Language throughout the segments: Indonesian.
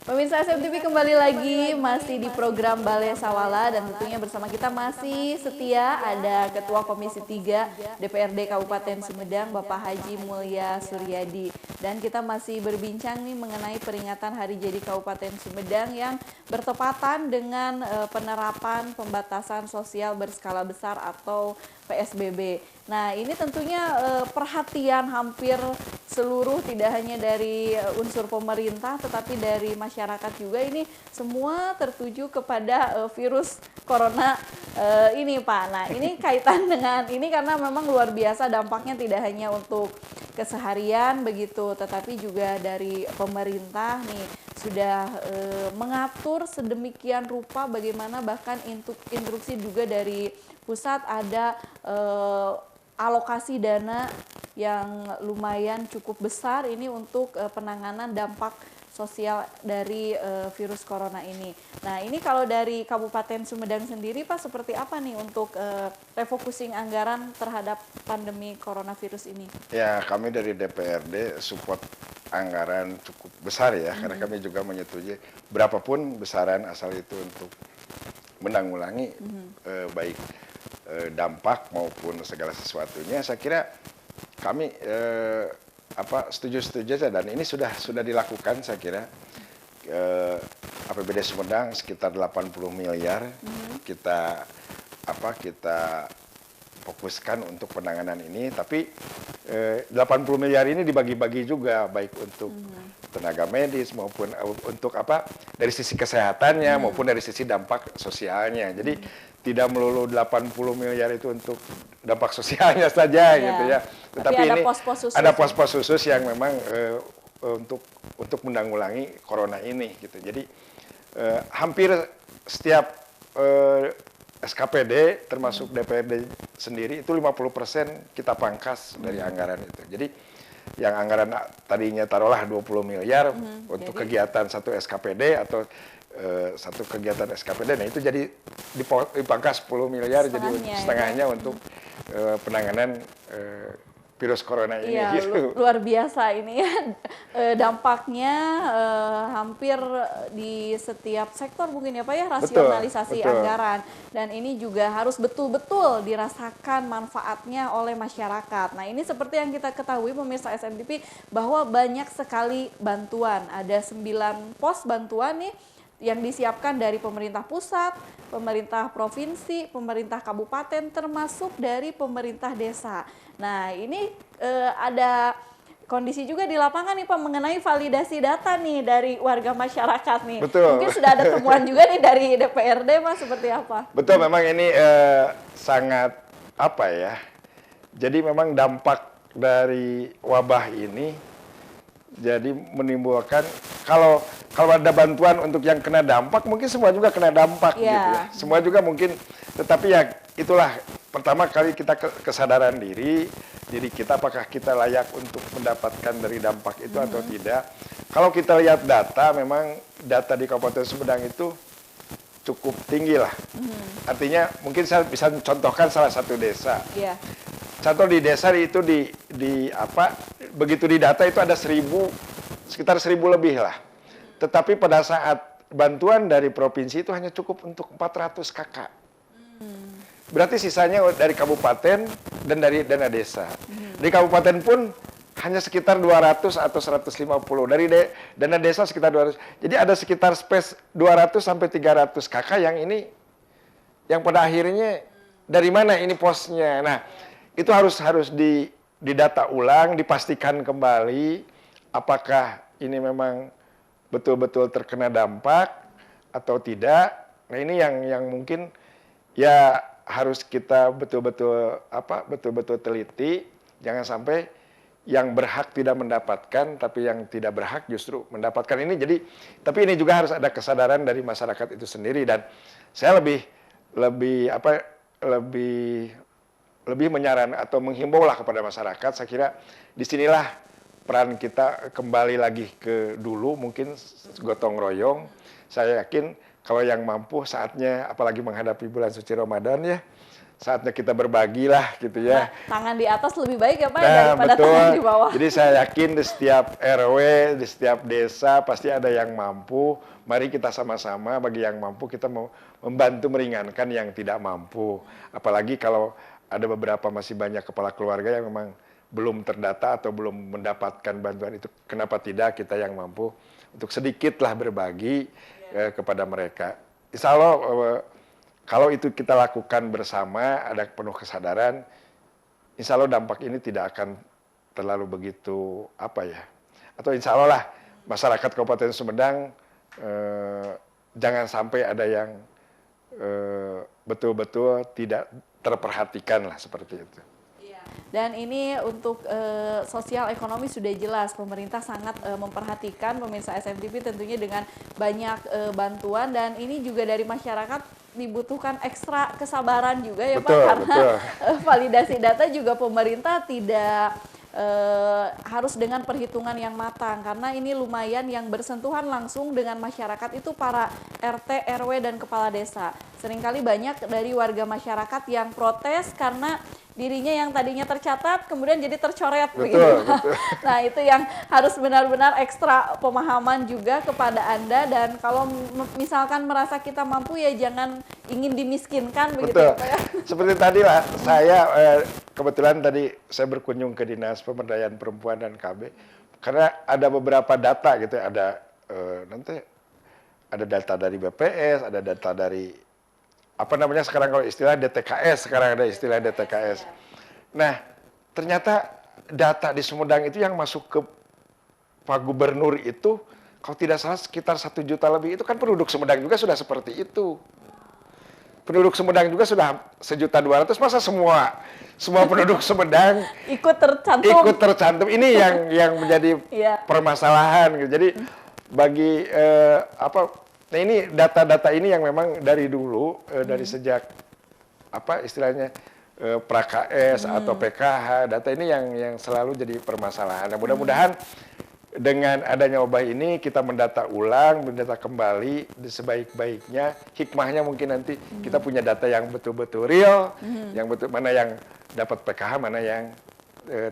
Pemirsa SMTV kembali lagi masih di program Balai Sawala dan tentunya bersama kita masih setia ada Ketua Komisi 3 DPRD Kabupaten Sumedang Bapak Haji Mulya Suryadi. Dan kita masih berbincang nih mengenai peringatan Hari Jadi Kabupaten Sumedang yang bertepatan dengan penerapan pembatasan sosial berskala besar atau PSBB. Nah, ini tentunya perhatian hampir seluruh, tidak hanya dari unsur pemerintah tetapi dari masyarakat juga, ini semua tertuju kepada virus corona ini Pak. Nah, ini kaitan dengan ini karena memang luar biasa dampaknya, tidak hanya untuk keseharian begitu tetapi juga dari pemerintah nih sudah mengatur sedemikian rupa bagaimana bahkan instruksi juga dari pusat ada alokasi dana yang lumayan cukup besar ini untuk penanganan dampak sosial dari virus corona ini. Nah, ini kalau dari Kabupaten Sumedang sendiri Pak, seperti apa nih untuk refocusing anggaran terhadap pandemi coronavirus ini? Ya, kami dari DPRD support anggaran cukup besar ya, karena kami juga menyetujui berapapun besaran asal itu untuk menanggulangi baik dampak maupun segala sesuatunya. Saya kira kami setuju saja, dan ini sudah dilakukan. Saya kira APBD Sumedang sekitar 80 miliar kita fokuskan untuk penanganan ini, tapi 80 miliar ini dibagi-bagi juga baik untuk tenaga medis maupun untuk dari sisi kesehatannya maupun dari sisi dampak sosialnya. Jadi tidak melulu 80 miliar itu untuk dampak sosialnya saja gitu ya. Tetapi ada ini ada pos-pos khusus yang memang untuk menanggulangi corona ini gitu. Jadi hampir setiap SKPD termasuk DPRD sendiri itu 50% kita pangkas dari anggaran itu. Jadi yang anggaran tadinya taruhlah 20 miliar untuk kegiatan satu SKPD atau satu kegiatan SKPD, nah itu jadi dipangkas 10 miliar jadi setengahnya untuk penanganan virus corona ini. Iya, gitu. Luar biasa ini ya dampaknya hampir di setiap sektor mungkin ya Pak ya, rasionalisasi betul. anggaran, dan ini juga harus betul-betul dirasakan manfaatnya oleh masyarakat. Nah, ini seperti yang kita ketahui pemirsa SMTV bahwa banyak sekali bantuan, ada 9 pos bantuan nih yang disiapkan dari pemerintah pusat, pemerintah provinsi, pemerintah kabupaten, termasuk dari pemerintah desa. Nah, ini ada kondisi juga di lapangan nih Pak mengenai validasi data nih dari warga masyarakat nih. Betul. Mungkin sudah ada temuan juga nih dari DPRD Mas, seperti apa? Betul, memang ini sangat jadi memang dampak dari wabah ini jadi menimbulkan kalau ada bantuan untuk yang kena dampak, mungkin semua juga kena dampak gitu ya. Semua juga mungkin, tetapi ya itulah pertama kali kita kesadaran diri kita, apakah kita layak untuk mendapatkan dari dampak itu atau tidak. Kalau kita lihat data, memang data di Kabupaten Sumedang itu cukup tinggi lah. Artinya mungkin saya bisa contohkan salah satu desa. Contoh di desa itu begitu di data itu ada sekitar 1.000 lebih lah. Tetapi pada saat bantuan dari provinsi itu hanya cukup untuk 400 kakak. Berarti sisanya dari kabupaten dan dari dana desa. Di kabupaten pun hanya sekitar 200 atau 150. Dari dana desa sekitar 200. Jadi ada sekitar space 200 sampai 300 kakak yang ini, yang pada akhirnya dari mana ini posnya. Nah, itu harus didata ulang, dipastikan kembali apakah ini memang betul-betul terkena dampak atau tidak. Nah, ini yang mungkin ya harus kita betul-betul teliti, jangan sampai yang berhak tidak mendapatkan tapi yang tidak berhak justru mendapatkan ini. Jadi tapi ini juga harus ada kesadaran dari masyarakat itu sendiri, dan saya lebih menyarankan atau menghimbau lah kepada masyarakat. Saya kira disinilah peran kita kembali lagi ke dulu, mungkin gotong royong. Saya yakin kalau yang mampu saatnya, apalagi menghadapi bulan suci Ramadan ya, saatnya kita berbagi lah gitu ya. Tangan di atas lebih baik ya Pak Nah, daripada betul. tangan di bawah. Jadi saya yakin di setiap RW, di setiap desa pasti ada yang mampu. Mari kita sama-sama bagi yang mampu kita mau membantu meringankan yang tidak mampu. Apalagi kalau ada beberapa masih banyak kepala keluarga yang memang belum terdata atau belum mendapatkan bantuan itu. Kenapa tidak kita yang mampu untuk sedikitlah berbagi kepada mereka. Insya Allah kalau itu kita lakukan bersama, ada penuh kesadaran, insya Allah dampak ini tidak akan terlalu begitu atau insya Allah lah masyarakat Kabupaten Sumedang jangan sampai ada yang betul-betul tidak terperhatikan lah seperti itu. Dan ini untuk sosial ekonomi sudah jelas pemerintah sangat memperhatikan pemirsa SMTV tentunya dengan banyak bantuan dan ini juga dari masyarakat dibutuhkan ekstra kesabaran juga ya betul, Pak karena validasi data juga pemerintah tidak harus dengan perhitungan yang matang karena ini lumayan yang bersentuhan langsung dengan masyarakat itu para RT, RW dan kepala desa. Seringkali banyak dari warga masyarakat yang protes karena dirinya yang tadinya tercatat kemudian jadi tercoret begitu. Betul. Nah, itu yang harus benar-benar ekstra pemahaman juga kepada Anda dan kalau misalkan merasa kita mampu ya jangan ingin dimiskinkan begitu Betul. Pak ya. Seperti tadi lah saya kebetulan tadi saya berkunjung ke Dinas Pemberdayaan Perempuan dan KB karena ada beberapa data gitu ya, ada nanti ada data dari BPS, ada data dari sekarang kalau istilah DTKS, sekarang ada istilah DTKS. Nah, ternyata data di Sumedang itu yang masuk ke Pak Gubernur itu, kalau tidak salah sekitar 1 juta lebih, itu kan penduduk Sumedang juga sudah seperti itu. Penduduk Sumedang juga sudah 1.200.000, masa semua penduduk Sumedang ikut tercantum. Ini yang menjadi permasalahan gitu. Jadi bagi nah ini data-data ini yang memang dari dulu dari sejak istilahnya pra-KS atau PKH, data ini yang selalu jadi permasalahan. Nah, mudah-mudahan dengan adanya wabah ini kita mendata kembali sebaik-baiknya, hikmahnya mungkin nanti kita punya data yang betul-betul real, yang betul mana yang dapat PKH, mana yang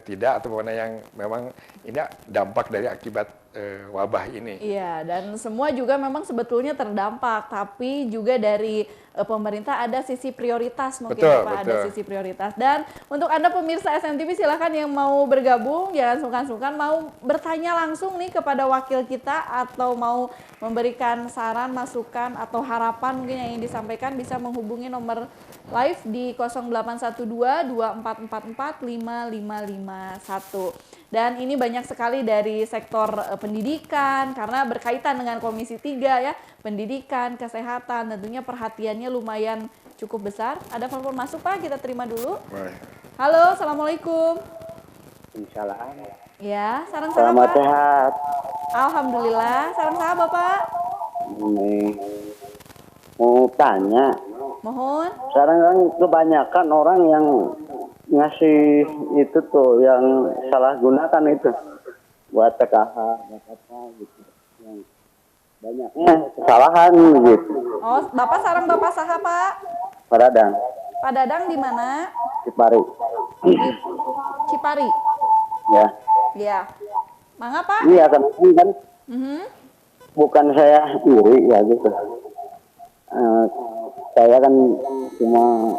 tidak, atau mana yang memang ini dampak dari akibat wabah ini. Iya, dan semua juga memang sebetulnya terdampak, tapi juga dari pemerintah ada sisi prioritas mungkin Pak, ada sisi prioritas. Dan untuk Anda pemirsa SMTV silahkan yang mau bergabung, jangan sungkan-sungkan mau bertanya langsung nih kepada wakil kita atau mau memberikan saran, masukan atau harapan mungkin yang ingin disampaikan bisa menghubungi nomor live di 0812 2444 5551. Dan ini banyak sekali dari sektor pendidikan karena berkaitan dengan Komisi 3 ya, pendidikan, kesehatan, tentunya perhatiannya lumayan cukup besar. Ada telepon masuk Pak, kita terima dulu. Halo, Assalamualaikum. Salam. Ya, sarang saha Selamat Pak? sehat. Alhamdulillah, sarang saha Bapak? Ini mau tanya. Mohon. Sekarang kan kebanyakan orang yang ngasih itu tuh yang salah gunakan itu buat PKH, buat apa gitu. Yang banyaknya kesalahan gitu. Oh, Bapak sarang Bapak saha Pak? Pak Dadang. Pak Dadang di mana? Di Pari. Di Cipari. Ya. Iya. Mangga Pak? Iya kan bukan saya iri ya gitu. Saya kan cuma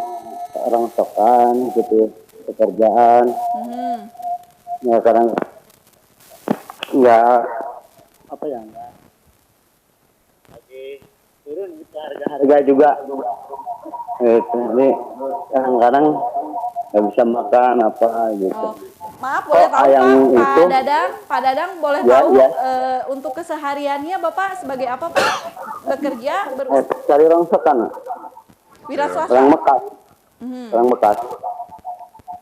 orang sokan gitu, pekerjaan. Ya kadang nggak lagi turun gitu harga juga. Jadi kadang-kadang nggak bisa makan apa gitu. Oh, maaf boleh tahu Pak Dadang boleh tahu untuk kesehariannya Bapak sebagai apa Pak? Bekerja cari orang sokan. Wira swasta. Orang bekas. Orang bekas.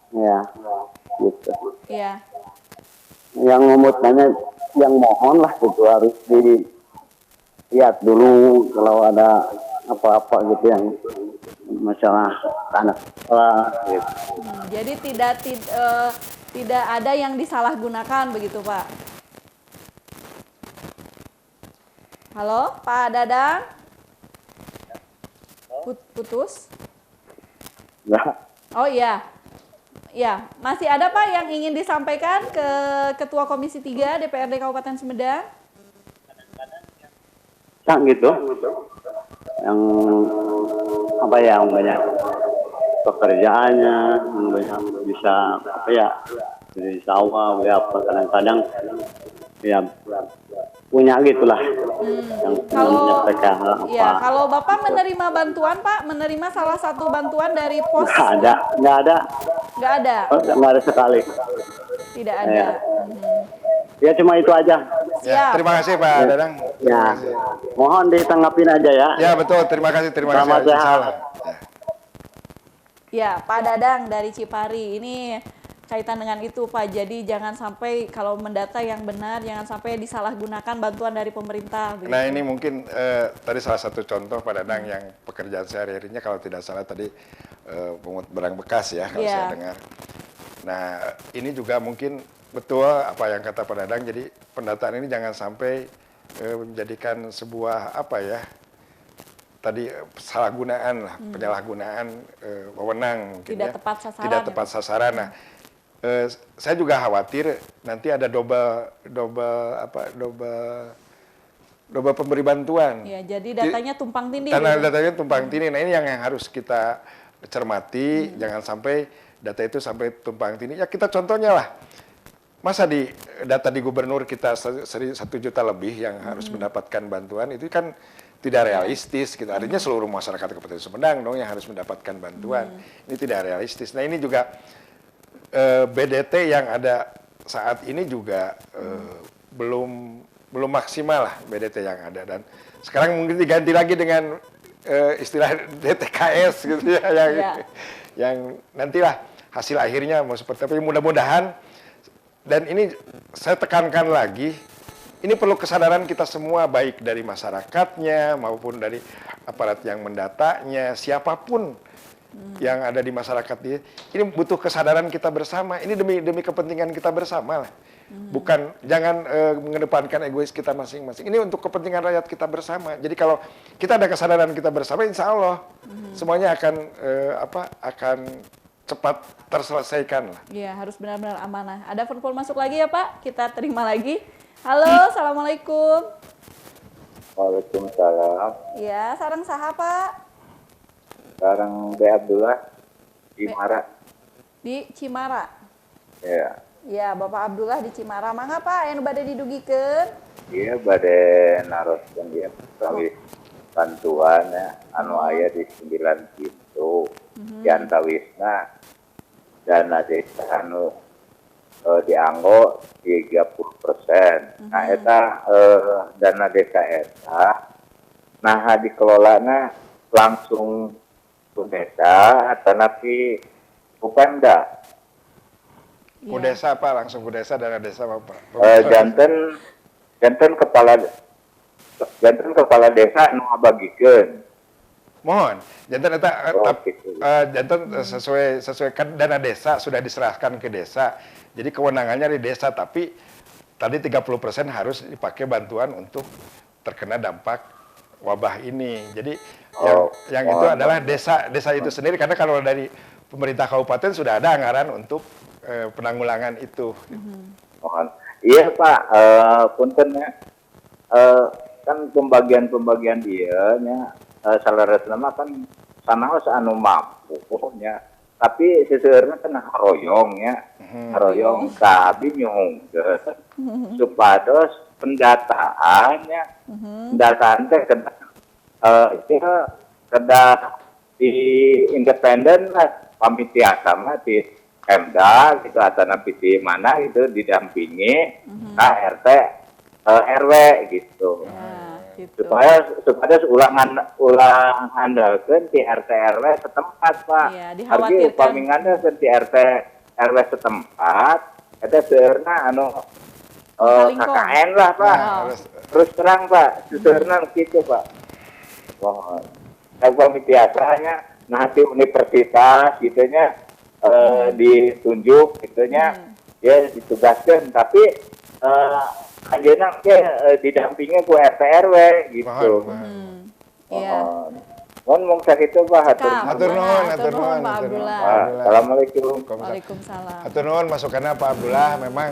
Ya, gitu. Iya. Yang nanya yang mohon lah gitu harus dilihat dulu kalau ada apa-apa gitu yang masalah anak sekolah gitu. Jadi tidak ada yang disalahgunakan begitu Pak. Halo Pak Dadang. Putus. Enggak. Oh iya. Ya, masih ada Pak yang ingin disampaikan ke Ketua Komisi 3 DPRD Kabupaten Sumedang? Gitu. Yang apa ya, yang banyak pekerjaannya, yang banyak bisa apa ya, dari sawah, ya apa kadang-kadang ya punya gitulah. Yang Kalau PKH apa. ya, kalau Bapak menerima bantuan Pak, menerima salah satu bantuan dari pos? Nggak ada. Nggak ada. Nggak ada sekali. Tidak ada. Ya. Ya cuma itu aja. Ya, Siap. terima kasih Pak Dadang. Terima Ya, kasih. mohon ditanggapin aja ya. Ya betul, terima kasih. Selamat Insya sehat. Allah. Ya. Ya, Pak Dadang dari Cipari. Ini kaitan dengan itu Pak. Jadi jangan sampai kalau mendata yang benar, jangan sampai disalahgunakan bantuan dari pemerintah. Begitu. Nah ini mungkin tadi salah satu contoh Pak Dadang yang pekerjaan sehari-harinya kalau tidak salah tadi pungut barang bekas ya kalau saya dengar. Nah ini juga mungkin betul apa yang kata Pak Dadang, jadi pendataan ini jangan sampai menjadikan sebuah apa ya, tadi penyalahgunaan lah, penyalahgunaan wewenang mungkin Tidak ya. tepat sasaran. Tidak tepat sasaran. Nah, saya juga khawatir nanti ada double pemberi bantuan. Ya, jadi datanya tumpang tindih. Karena gitu. datanya tumpang tindih. Nah ini yang harus kita cermati, jangan sampai data itu sampai tumpang tindih. Ya kita contohnya lah. Masa di data di gubernur kita 1 juta lebih yang harus mendapatkan bantuan, itu kan tidak realistis. Gitu. Artinya seluruh masyarakat Kabupaten Sumedang dong yang harus mendapatkan bantuan. Ini tidak realistis. Nah ini juga BDT yang ada saat ini juga belum maksimal lah BDT yang ada. Dan sekarang mungkin diganti lagi dengan istilah DTKS gitu ya, yang nantilah hasil akhirnya mau seperti apa. Mudah-mudahan. Dan ini saya tekankan lagi, ini perlu kesadaran kita semua, baik dari masyarakatnya maupun dari aparat yang mendatanya, siapapun yang ada di masyarakat ini butuh kesadaran kita bersama. Ini demi kepentingan kita bersama lah. Bukan, jangan mengedepankan egois kita masing-masing. Ini untuk kepentingan rakyat kita bersama. Jadi kalau kita ada kesadaran kita bersama, insya Allah semuanya akan cepat terselesaikan lah. Iya, harus benar-benar amanah. Ada telepon masuk lagi ya Pak? Kita terima lagi. Halo, Assalamualaikum. Waalaikumsalam. Ya, sareng saha Pak? Sekarang B. Abdullah di Mara. Di Cimara. Ya. Ya, Bapak Abdullah di Cimara. Mangga Pak, yang bade didugikeun? Iya, bade naroskeun dia utawi bantuan ya, anu aya di 9 pintu. Yantawisna dana desa anu dianggo 30%. Nah eta dana desa eta nah dikelolana langsung ku desa atau napi ku Pemda. Ku desa apa? Langsung ku desa, dana desa apa? Janten kepala desa anu ngabagikeun. Mohon, jantan eta Gitu. jantan sesuai dana desa sudah diserahkan ke desa. Jadi kewenangannya di desa, tapi tadi 30% harus dipakai bantuan untuk terkena dampak wabah ini. Jadi yang itu adalah desa itu sendiri, karena kalau dari pemerintah kabupaten sudah ada anggaran untuk penanggulangan itu. Mohon. Iya Pak, punten ya. Kan pembagian dia nya salaresna mah kan sanaos anu mampu nya. Tapi seseueurna kan haroyong ya. Haroyong kabi nyungkeun supados pendataannya. Pendataan teh kedah di independen lah, pamitiasa mah di Pemda gitu, atau di mana gitu didampingi RT RW gitu. Gitu. supaya ulang handalkeun di RT RW setempat Pak. Iya, Hargi dikhawatirkan. upaminganna di RT RW setempat eta seueurna anu KKN lah Pak. Terus terang Pak, seueurna kitu Pak. Mohon. Pamitiasanya nah di universitas gitunya ditunjuk gitunya ya ditugaskeun, tapi ayeuna ge didampingi ku RT RW gitu. Iya. Mong sakitu Pak, Hatur nuhun, hatur nuhun, Pak Abdullah. Assalamualaikum. Waalaikumsalam. Hatur nuhun masukannya Pak Abdullah, memang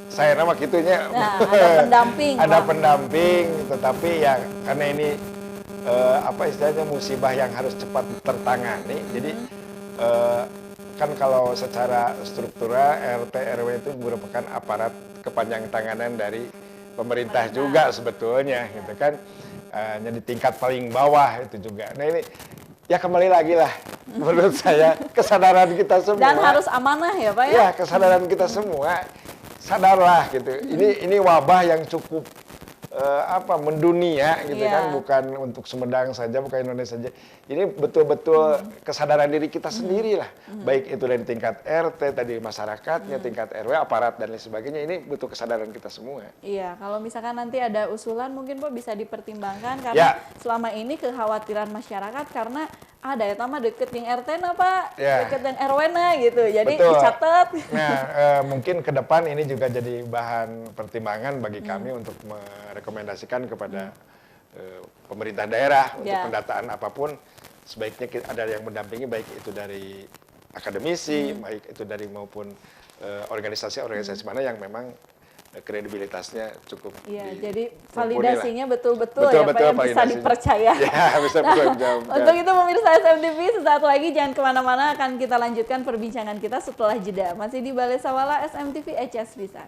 saya nama gitunya. Nah, ada pendamping. Ada Pak. pendamping, tetapi ya karena ini apa istilahnya musibah yang harus cepat tertangani. Jadi kan kalau secara struktural RT RW itu merupakan aparat kepanjang tanganan dari pemerintah juga sebetulnya, gitu kan. Di tingkat paling bawah itu juga. Nah ini ya kembali lagi lah menurut saya kesadaran kita semua. Dan harus amanah ya Pak ya? Ya kesadaran kita semua sadarlah gitu. Ini wabah yang cukup mendunia gitu kan, bukan untuk Sumedang saja, bukan Indonesia saja. Ini betul-betul kesadaran diri kita sendiri lah. Baik itu dari tingkat RT tadi masyarakatnya, tingkat RW, aparat dan lain sebagainya. Ini butuh kesadaran kita semua. Iya, kalau misalkan nanti ada usulan mungkin Pak bisa dipertimbangkan karena selama ini kekhawatiran masyarakat karena ada ya tama deket yang RT na Pak, deket yang RW na gitu. Jadi dicatat. Nah, mungkin ke depan ini juga jadi bahan pertimbangan bagi kami untuk merekomendasikan kepada pemerintah daerah untuk pendataan apapun. Sebaiknya ada yang mendampingi, baik itu dari akademisi, baik itu dari maupun organisasi-organisasi mana yang memang kredibilitasnya cukup. Iya, jadi validasinya betul-betul ya Pak yang bisa dipercaya. Ya, bisa bertanggung jawab. Untuk itu pemirsa SMTV, sesaat lagi jangan kemana-mana, akan kita lanjutkan perbincangan kita setelah jeda. Masih di Balai Sawala SMTV HS Bisa.